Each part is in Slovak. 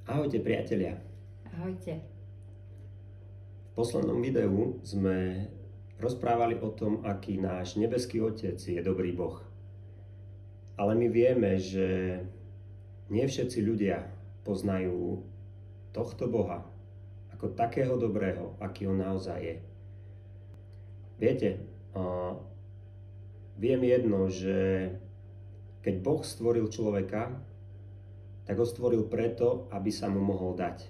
Ahojte priatelia. Ahojte. V poslednom videu sme rozprávali o tom, aký náš nebeský Otec je dobrý Boh. Ale my vieme, že nie všetci ľudia poznajú tohto Boha ako takého dobrého, aký on naozaj je. Viete, viem jedno, že keď Boh stvoril človeka, tak ho stvoril preto, aby sa mu mohol dať.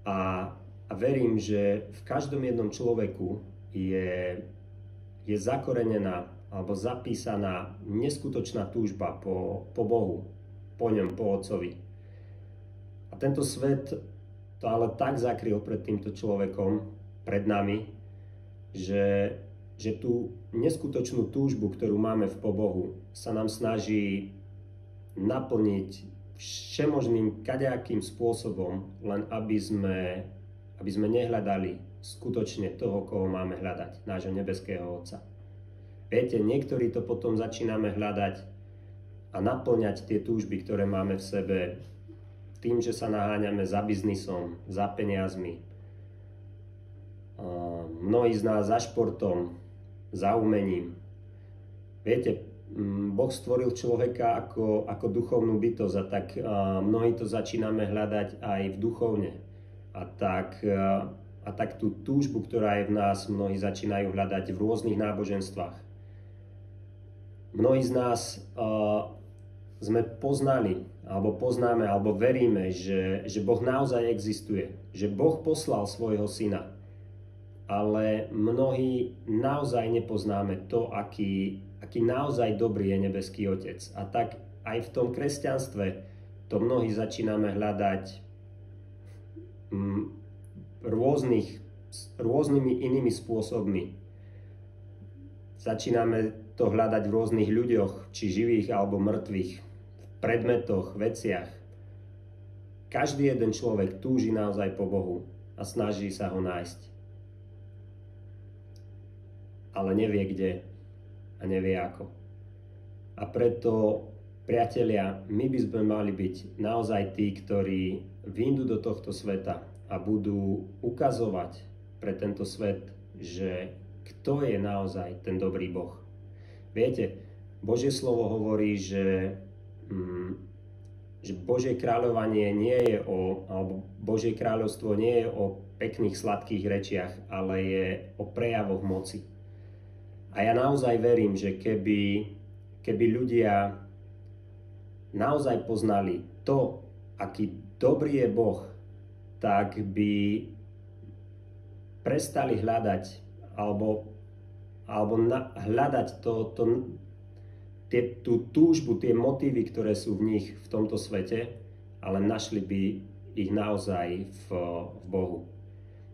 A verím, že v každom jednom človeku je zakorenená alebo zapísaná neskutočná túžba po Bohu, po ňom, po Otcovi. A tento svet to ale tak zakryl pred týmto človekom, pred nami, že tú neskutočnú túžbu, ktorú máme po Bohu, sa nám snaží naplniť všemožným kadejakým spôsobom, len aby sme nehľadali skutočne toho, koho máme hľadať, nášho nebeského Otca. Viete, niektorí to potom začíname hľadať a naplňať tie túžby, ktoré máme v sebe, tým, že sa naháňame za biznisom, za peniazmi. Mnohí z nás za športom, za umením. Viete, Boh stvoril človeka ako duchovnú bytosť a tak mnohí to začíname hľadať aj v duchovne. A tak tú túžbu, ktorá je v nás, mnohí začínajú hľadať v rôznych náboženstvách. Mnohí z nás sme poznali, alebo poznáme, alebo veríme, že Boh naozaj existuje. Že Boh poslal svojho syna. Ale mnohí naozaj nepoznáme to, aký naozaj dobrý je nebeský Otec. A tak aj v tom kresťanstve to mnohí začíname hľadať rôznymi inými spôsobmi. Začíname to hľadať v rôznych ľuďoch, či živých alebo mŕtvych, v predmetoch, veciach. Každý jeden človek túži naozaj po Bohu a snaží sa ho nájsť. Ale nevie kde a nevie ako. A preto, priatelia, my by sme mali byť naozaj tí, ktorí vyjdú do tohto sveta a budú ukazovať pre tento svet, že kto je naozaj ten dobrý Boh. Viete, Božie slovo hovorí, že Božie kráľovanie nie je alebo Božie kráľovstvo nie je o pekných, sladkých rečiach, ale je o prejavoch moci. A ja naozaj verím, že keby ľudia naozaj poznali to, aký dobrý je Boh, tak by prestali hľadať alebo hľadať tú túžbu, tie motívy, ktoré sú v nich v tomto svete, ale našli by ich naozaj v Bohu.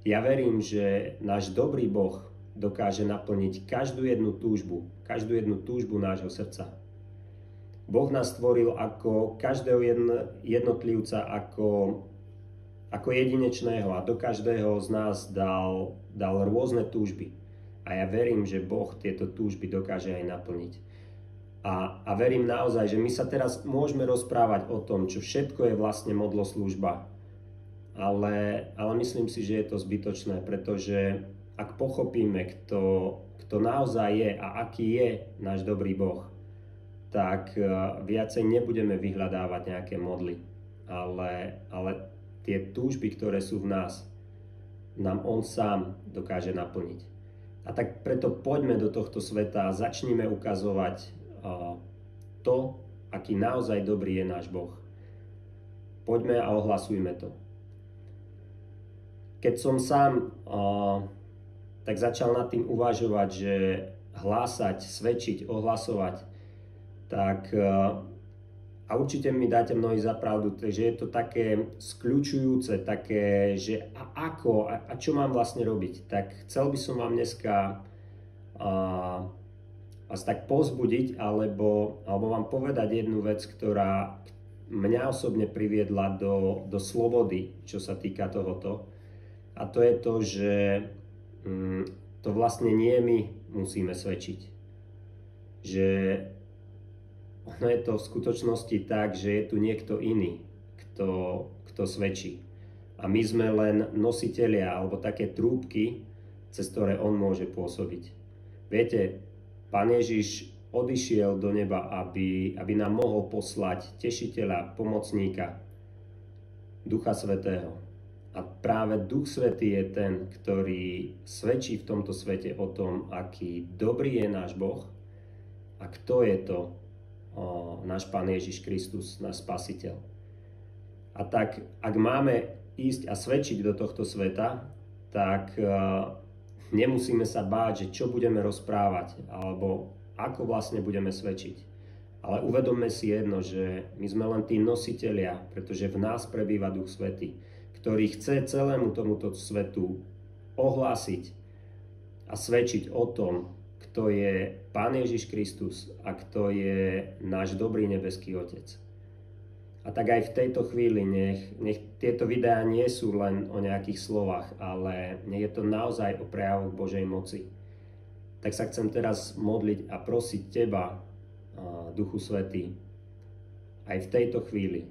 Ja verím, že náš dobrý Boh dokáže naplniť každú jednu túžbu nášho srdca. Boh nás stvoril ako každého jednotlivca, ako jedinečného a do každého z nás dal rôzne túžby. A ja verím, že Boh tieto túžby dokáže aj naplniť. A verím naozaj, že my sa teraz môžeme rozprávať o tom, čo všetko je vlastne modloslužba. Ale myslím si, že je to zbytočné, pretože ak pochopíme, kto naozaj je a aký je náš dobrý Boh, tak viacej nebudeme vyhľadávať nejaké modly. Ale tie túžby, ktoré sú v nás, nám On sám dokáže naplniť. A tak preto poďme do tohto sveta a začnime ukazovať to, aký naozaj dobrý je náš Boh. Poďme a ohlasujme to. Keď som sám tak začal nad tým uvažovať, že hlásať, svedčiť, ohlasovať, tak a určite mi dáte mnohí za pravdu, takže je to také skľučujúce, také, že ako a čo mám vlastne robiť. Tak chcel by som vám dneska vás tak povzbudiť, alebo vám povedať jednu vec, ktorá mňa osobne priviedla do slobody, čo sa týka tohoto. A to je to, že to vlastne nie my musíme svedčiť. Že ono je to v skutočnosti tak, že je tu niekto iný, kto svedčí. A my sme len nositelia, alebo také trúbky, cez ktoré on môže pôsobiť. Viete, Pán Ježiš odišiel do neba, aby nám mohol poslať tešiteľa, pomocníka, Ducha Svätého. A práve Duch Svätý je ten, ktorý svedčí v tomto svete o tom, aký dobrý je náš Boh a kto je to náš Pán Ježiš Kristus, náš Spasiteľ. A tak, ak máme ísť a svedčiť do tohto sveta, tak nemusíme sa báť, že čo budeme rozprávať, alebo ako vlastne budeme svedčiť. Ale uvedomme si jedno, že my sme len tí nositelia, pretože v nás prebýva Duch Svätý, ktorý chce celému tomuto svetu ohlásiť a svedčiť o tom, kto je Pán Ježiš Kristus a kto je náš dobrý nebeský Otec. A tak aj v tejto chvíli nech tieto videá nie sú len o nejakých slovách, ale nech je to naozaj o prejavoch Božej moci. Tak sa chcem teraz modliť a prosiť teba, Duchu Svätý, aj v tejto chvíli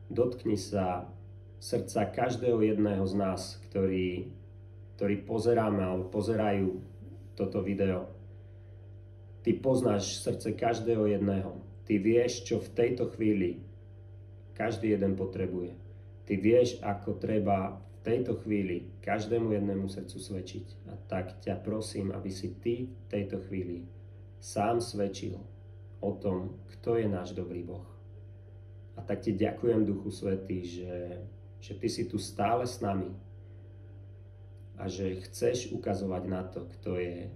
dotkni sa srdca každého jedného z nás, ktorí pozeráme alebo pozerajú toto video. Ty poznáš srdce každého jedného. Ty vieš, čo v tejto chvíli každý jeden potrebuje. Ty vieš, ako treba v tejto chvíli každému jednému srdcu svedčiť. A tak ťa prosím, aby si ty v tejto chvíli sám svedčil o tom, kto je náš dobrý Boh. A tak ti ďakujem, Duchu Svätý, že ty si tu stále s nami a že chceš ukazovať na to, kto je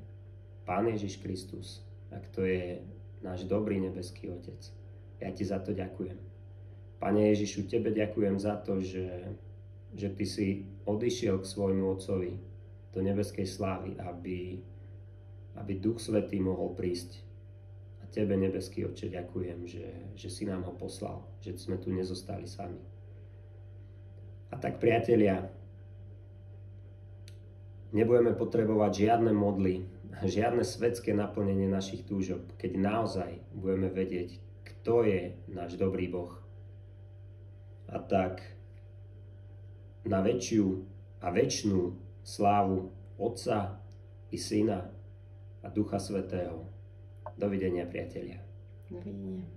Pán Ježiš Kristus a kto je náš dobrý nebeský Otec. Ja ti za to ďakujem. Pane Ježišu, tebe ďakujem za to, že ty si odišiel k svojmu Otcovi do nebeskej slávy, aby Duch Svätý mohol prísť. A tebe, nebeský Otče, ďakujem, že si nám ho poslal, že sme tu nezostali sami. A tak, priatelia, nebudeme potrebovať žiadne modly, žiadne svetské naplnenie našich túžob, keď naozaj budeme vedieť, kto je náš dobrý Boh. A tak na väčšiu a večnú slávu Otca i Syna a Ducha Svätého. Dovidenia, priatelia. Dovidenia.